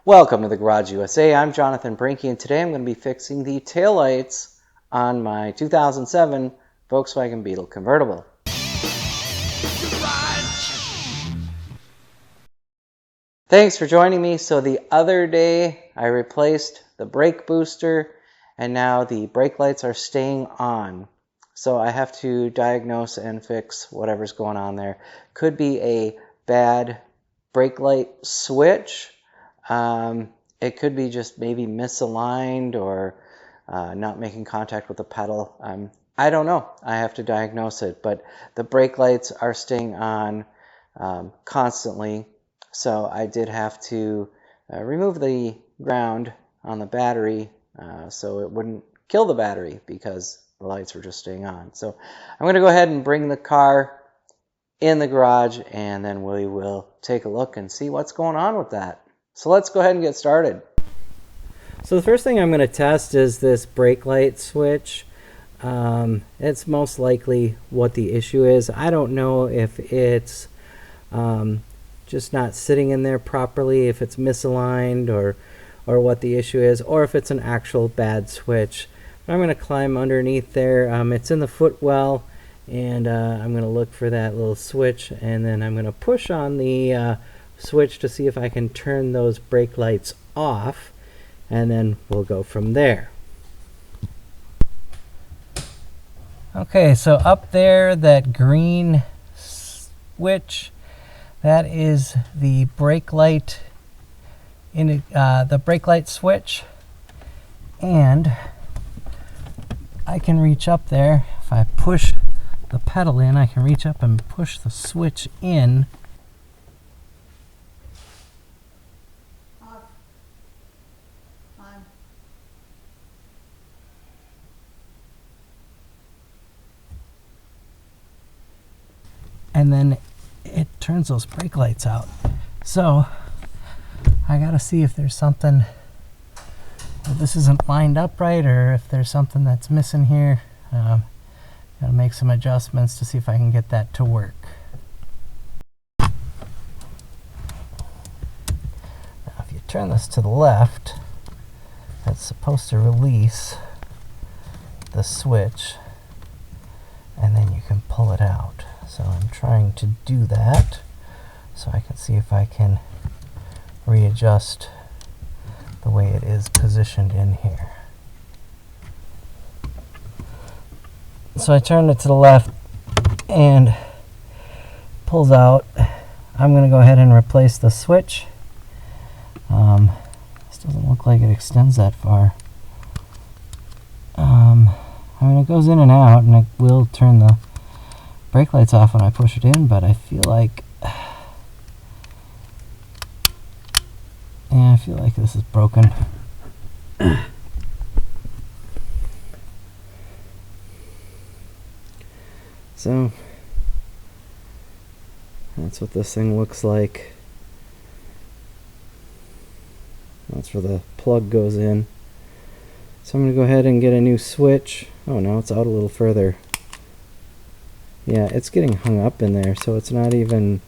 Welcome to the Garage USA. I'm Jonathan Brinke, and today I'm going to be fixing the taillights on my 2007 Volkswagen Beetle Convertible. Thanks for joining me. So the other day I replaced the brake booster and now the brake lights are staying on. So I have to diagnose and fix whatever's going on there. Could be a bad brake light switch. It could be just maybe misaligned or not making contact with the pedal. I don't know. I have to diagnose it. But the brake lights are staying on constantly. So I did have to remove the ground on the battery so it wouldn't kill the battery because the lights were just staying on. So I'm going to go ahead and bring the car in the garage and then we will take a look and see what's going on with that. So let's go ahead and get started. So the first thing I'm going to test is this brake light switch. It's most likely what the issue is. I don't know if it's just not sitting in there properly, if it's misaligned or what the issue is, or if it's an actual bad switch. But I'm going to climb underneath there. It's in the footwell, and I'm going to look for that little switch, and then I'm going to push on the switch to see if I can turn those brake lights off, and then we'll go from there. Okay, so up there, that green switch, that is the brake light the brake light switch, and I can reach up there. If I push the pedal in, I can reach up and push the switch in. And then it turns those brake lights out. So I gotta see if there's something, if this isn't lined up right, or if there's something that's missing here. Gotta make some adjustments to see if I can get that to work. Now if you turn this to the left, that's supposed to release the switch, and then you can pull it out. So I'm trying to do that so I can see if I can readjust the way it is positioned in here. So I turned it to the left and pulls out. I'm going to go ahead and replace the switch. This doesn't look like it extends that far. I mean, it goes in and out, and it will turn the brake lights off when I push it in, but I feel like this is broken. So that's what this thing looks like. That's where the plug goes in. So I'm going to go ahead and get a new switch. Oh no, it's out a little further. Yeah, it's getting hung up in there, so it's not even,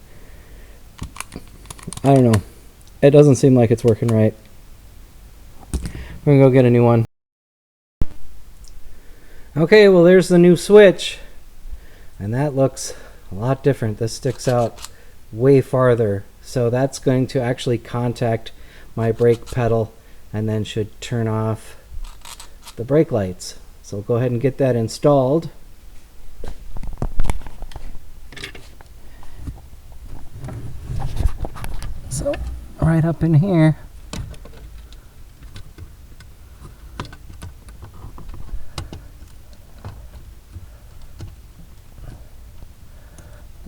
I don't know. It doesn't seem like it's working right. We're gonna go get a new one. Okay, well there's the new switch. And that looks a lot different. This sticks out way farther. So that's going to actually contact my brake pedal and then should turn off the brake lights. So we'll go ahead and get that installed. So right up in here,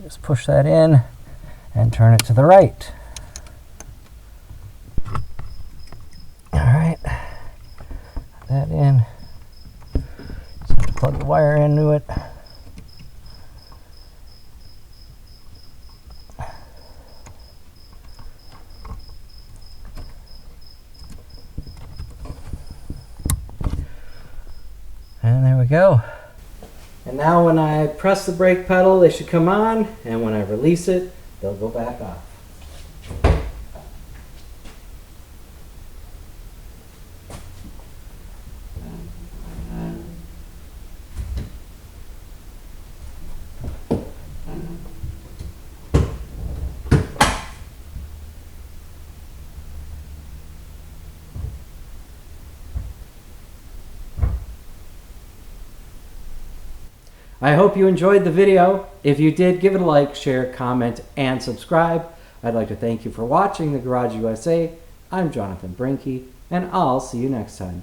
just push that in and turn it to the right. All right, put that in. Just have to plug the wire into it. And there we go. And now when I press the brake pedal, they should come on, and when I release it, they'll go back off. I hope you enjoyed the video. If you did, give it a like, share, comment, and subscribe. I'd like to thank you for watching The Garage USA. I'm Jonathan Brinke, and I'll see you next time.